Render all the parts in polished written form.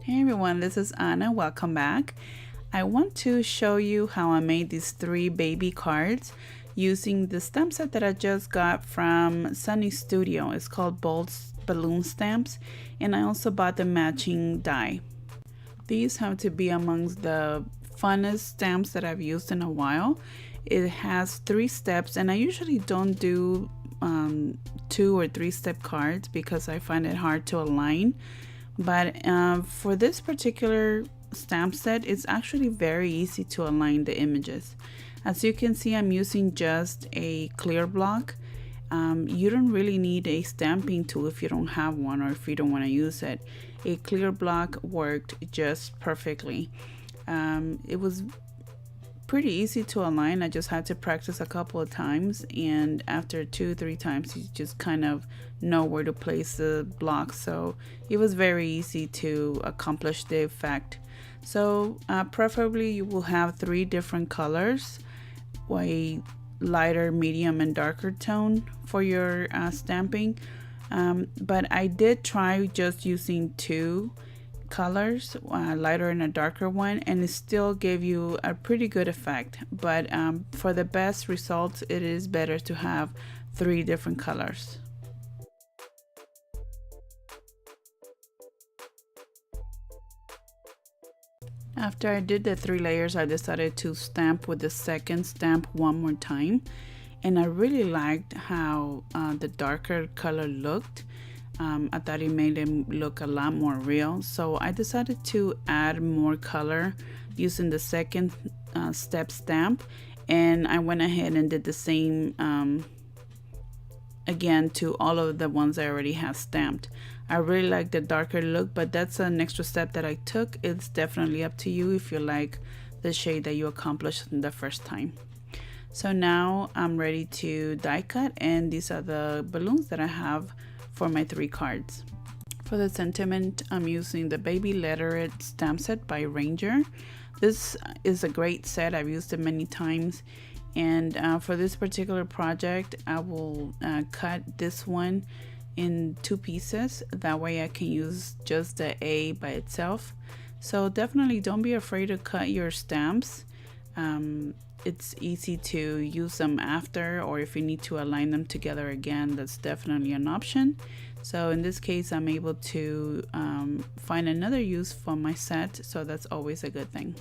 Hey everyone, this is Anna. Welcome back. I want to show you how I made these three baby cards using the stamp set that I just got from Sunny Studio. It's called Bold Balloon Stamps, and I also bought the matching die. These have to be amongst the funnest stamps that I've used in a while. It has 3 steps, and I usually don't do 2 or 3 step cards because I find it hard to align. But for this particular stamp set, it's actually very easy to align the images. As you can see, I'm using just a clear block. You don't really need a stamping tool if you don't have one or if you don't want to use it. A clear block worked just perfectly. It was pretty easy to align. I just had to practice a couple of times, and after 2 3 times you just kind of know where to place the block, so it was very easy to accomplish the effect. So preferably you will have 3 different colors, a lighter, medium, and darker tone for your stamping, but I did try just using 2 colors, a lighter and a darker one, and it still gave you a pretty good effect. But for the best results, it is better to have 3 different colors. After I did the 3 layers, I decided to stamp with the second stamp one more time, and I really liked how the darker color looked. I thought it made them look a lot more real, so I decided to add more color using the second step stamp, and I went ahead and did the same again to all of the ones I already have stamped. I really like the darker look, but that's an extra step that I took. It's definitely up to you if you like the shade that you accomplished in the first time. So now I'm ready to die cut, and these are the balloons that I have for my 3 cards. For the sentiment, I'm using the Baby Lettered stamp set by Ranger. This is a great set. I've used it many times, and for this particular project I will cut this one in 2 pieces. That way I can use just the A by itself. So definitely don't be afraid to cut your stamps. It's easy to use them after, or if you need to align them together again, that's definitely an option. So in this case, I'm able to find another use for my set, so that's always a good thing.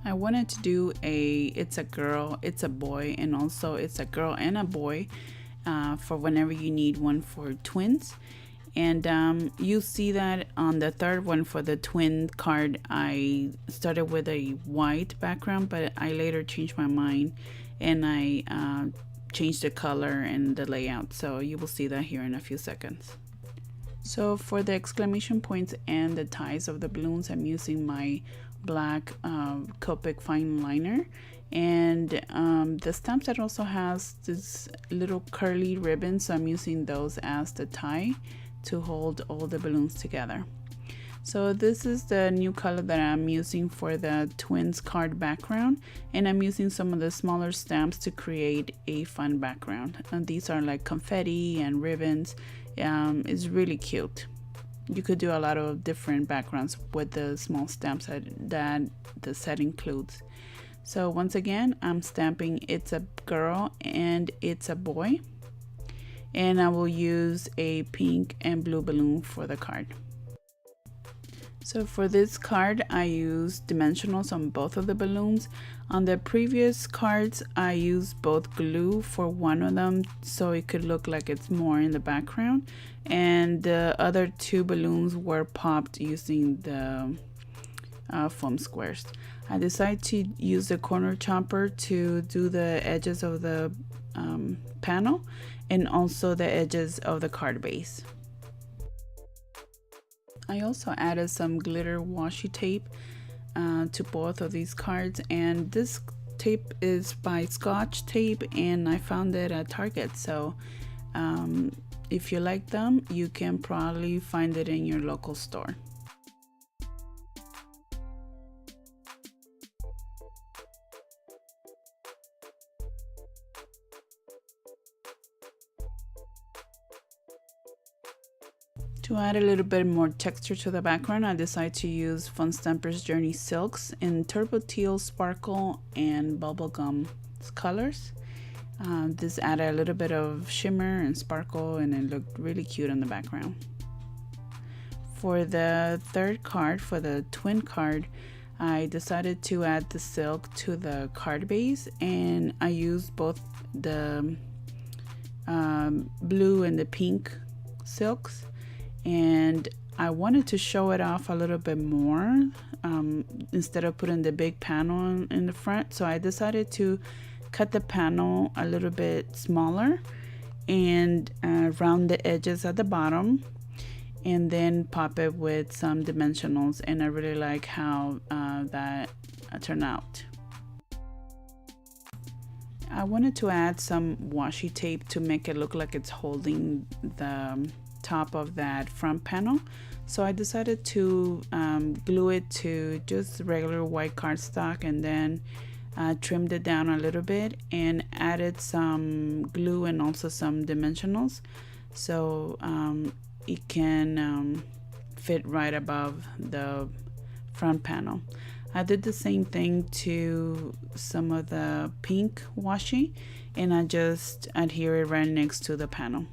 I wanted to do it's a girl, it's a boy, and also it's a girl and a boy for whenever you need one for twins. And you see that on the third one for the twin card, I started with a white background, but I later changed my mind and I changed the color and the layout. So you will see that here in a few seconds. So for the exclamation points and the ties of the balloons, I'm using my black Copic fine liner, and the stamp set also has this little curly ribbon, so I'm using those as the tie to hold all the balloons together. So this is the new color that I'm using for the twins card background, and I'm using some of the smaller stamps to create a fun background. And these are like confetti and ribbons. It's really cute. You could do a lot of different backgrounds with the small stamps that the set includes. So once again, I'm stamping it's a girl and it's a boy, and I will use a pink and blue balloon for the card. So for this card, I used dimensionals on both of the balloons. On the previous cards, I used both glue for one of them so it could look like it's more in the background, and the other 2 balloons were popped using the foam squares. I decided to use the corner chopper to do the edges of the panel and also the edges of the card base. I also added some glitter washi tape to both of these cards, and this tape is by Scotch Tape, and I found it at Target. So if you like them, you can probably find it in your local store. To add a little bit more texture to the background, I decided to use Fun Stampers Journey Silks in Turbo Teal, Sparkle, and Bubblegum colors. This added a little bit of shimmer and sparkle, and it looked really cute on the background. For the third card, for the twin card, I decided to add the silk to the card base, and I used both the blue and the pink silks, and I wanted to show it off a little bit more instead of putting the big panel in the front. So I decided to cut the panel a little bit smaller and round the edges at the bottom, and then pop it with some dimensionals, and I really like how that turned out. I wanted to add some washi tape to make it look like it's holding the top of that front panel. So I decided to glue it to just regular white cardstock, and then trimmed it down a little bit and added some glue and also some dimensionals, so it can fit right above the front panel. I did the same thing to some of the pink washi, and I just adhere it right next to the panel.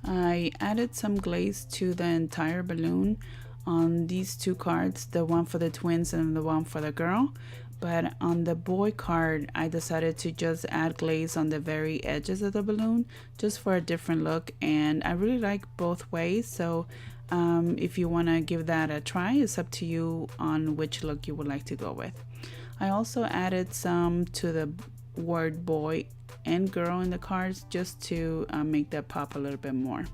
I added some glaze to the entire balloon on these two cards, the one for the twins and the one for the girl. But on the boy card, I decided to just add glaze on the very edges of the balloon just for a different look, and I really like both ways. So if you want to give that a try, it's up to you on which look you would like to go with. I also added some to the word boy and girl in the cards just to make that pop a little bit more.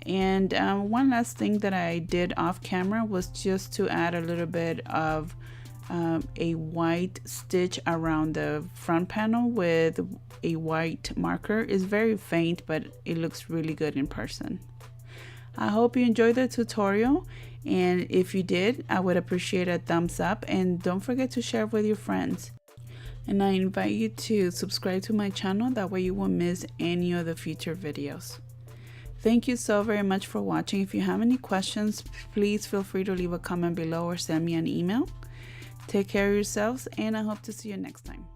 And one last thing that I did off camera was just to add a little bit of a white stitch around the front panel with a white marker. It's very faint, but it looks really good in person. I hope you enjoyed the tutorial, and if you did, I would appreciate a thumbs up, and don't forget to share with your friends. And I invite you to subscribe to my channel, that way you won't miss any of the future videos. Thank you so very much for watching. If you have any questions, please feel free to leave a comment below or send me an email. Take care of yourselves, and I hope to see you next time.